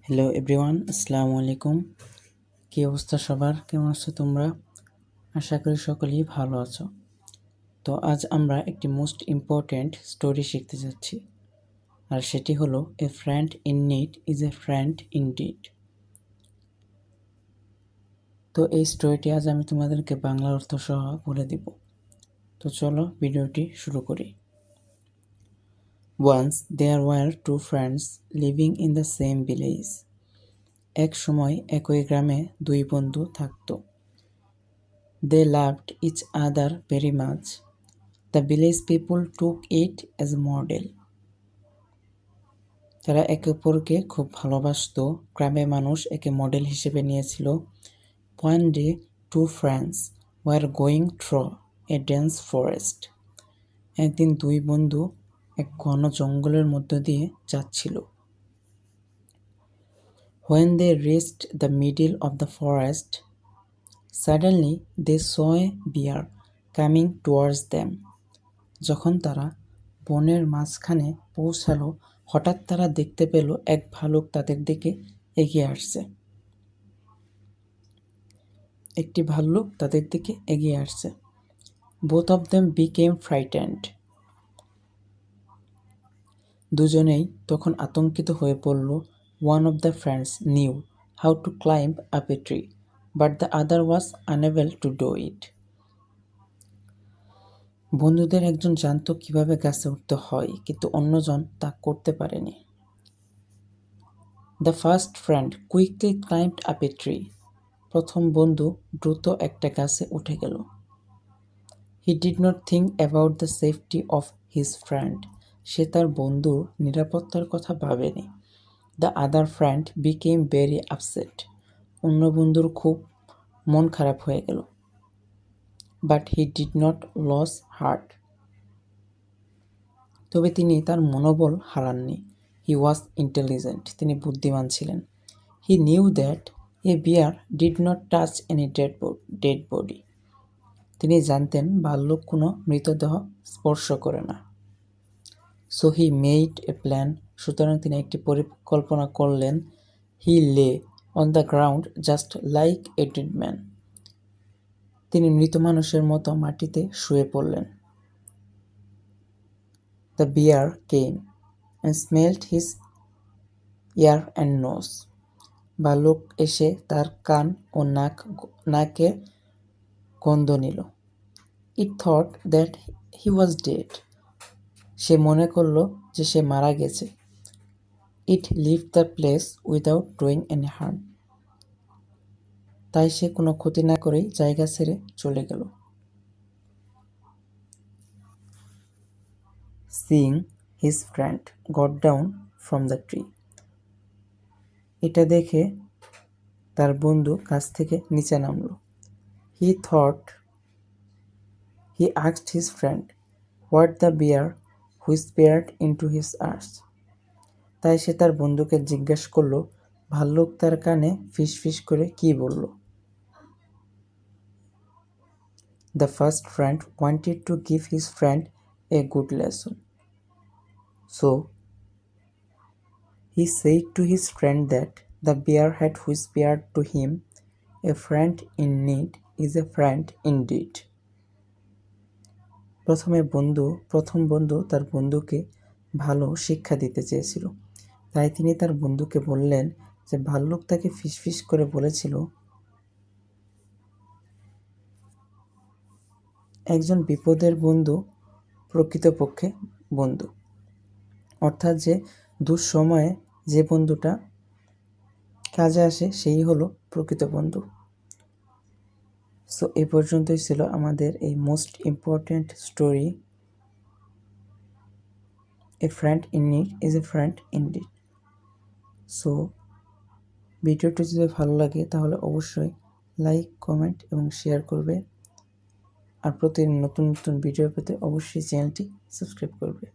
Hello everyone, আসসালামু আলাইকুম। কী অবস্থা সবার? কেমন আছো তোমরা? আশা করি সকলেই ভালো আছো। তো আজ আমরা একটি মোস্ট ইম্পর্ট্যান্ট স্টোরি শিখতে যাচ্ছি, আর সেটি হলো a friend in need is a friend indeed. তো এই স্টোরিটি আজ আমি তোমাদেরকে বাংলা অর্থ সহ বলে দিব। তো চলো ভিডিওটি শুরু করি। Once there were two friends living in the same village. এক সময় একই গ্রামে দুই বন্ধু থাকতো। They loved each other very much. The village people took it as a model. তারা একে অপরকে খুব ভালোবাসতো। গ্রামের মানুষ একে মডেল হিসেবে নিয়েছিল। One day, two friends were going through a dense forest. একদিন দুই বন্ধু এক ঘন জঙ্গলের মধ্য দিয়ে যাচ্ছিল। When they reached the middle of the forest, suddenly they saw a bear coming towards them. যখন তারা বনের মাঝখানে পৌঁছালো, হঠাৎ তারা দেখতে পেল এক ভালুক তাদের দিকে এগিয়ে আসছে। একটি ভাল্লুক তাদের দিকে এগিয়ে আসছে। Both of them became frightened. দুজনেই তখন আতঙ্কিত হয়ে পড়ল। One of the friends knew how to climb up a tree, but the other was unable to do it. বন্ধুদের একজন জানতো কিভাবে গাছে উঠতে হয়, কিন্তু অন্যজন তা করতে পারেনি। The first friend quickly climbed up a tree. প্রথম বন্ধু দ্রুত একটা গাছে উঠে গেল। He did not think about the safety of his friend. সে তার বন্ধুর নিরাপত্তার কথা ভাবেনি। The other friend became very upset. অন্য বন্ধুর খুব মন খারাপ হয়ে গেল। But he did not lose heart. তবে তিনি তার মনোবল হারাননি। He was intelligent. তিনি বুদ্ধিমান ছিলেন। He knew that a bear did not touch any dead body. তিনি জানতেন ভাল্লুক কোনো মৃতদেহ স্পর্শ করে না। So he made a plan. সুতরাং তিনি একটি পরিকল্পনা করলেন। He lay on the ground just like a dead man. তিনি মৃত মানুষের মতো মাটিতে শুয়ে পড়লেন। The bear came and smelled his ear and nose. ভাল্লুক এসে তার কান ও নাকে গন্ধ নিল। It thought that he was dead. সে মনে করল যে সে মারা গেছে। It left the place without doing any harm. তাই সে কোনো ক্ষতি না করেই জায়গা ছেড়ে চলে গেল। Seeing his friend got down from the tree. এটা দেখে তার বন্ধু গাছ থেকে নিচে নামল। He asked his friend what the bear whispered into his ears. তাই সে তার বন্ধুকে জিজ্ঞাসা করলো ভাল্লুক তার কানে ফিসফিস করে কি বলল। The first friend wanted to give his friend a good lesson. So he said to his friend that the bear had whispered to him, a friend in need is a friend indeed. প্রথম বন্ধু তার বন্ধুকে ভালো শিক্ষা দিতে চেয়েছিল। তাই তিনি তার বন্ধুকে বললেন যে ভাল্লুক তাকে ফিসফিস করে বলেছিল, একজন বিপদের বন্ধু প্রকৃতপক্ষে বন্ধু। অর্থাৎ যে দুঃসময়ে যে বন্ধুটা কাজে আসে সেই হলো প্রকৃত বন্ধু। সো এই পর্যন্তই ছিল আমাদের এই most important story, a friend in need is a friend indeed. So ভিডিওটি যদি ভালো লাগে তাহলে অবশ্যই লাইক, কমেন্ট এবং শেয়ার করবে। আর প্রতিদিন নতুন নতুন ভিডিও পেতে অবশ্যই চ্যানেলটি সাবস্ক্রাইব করবে।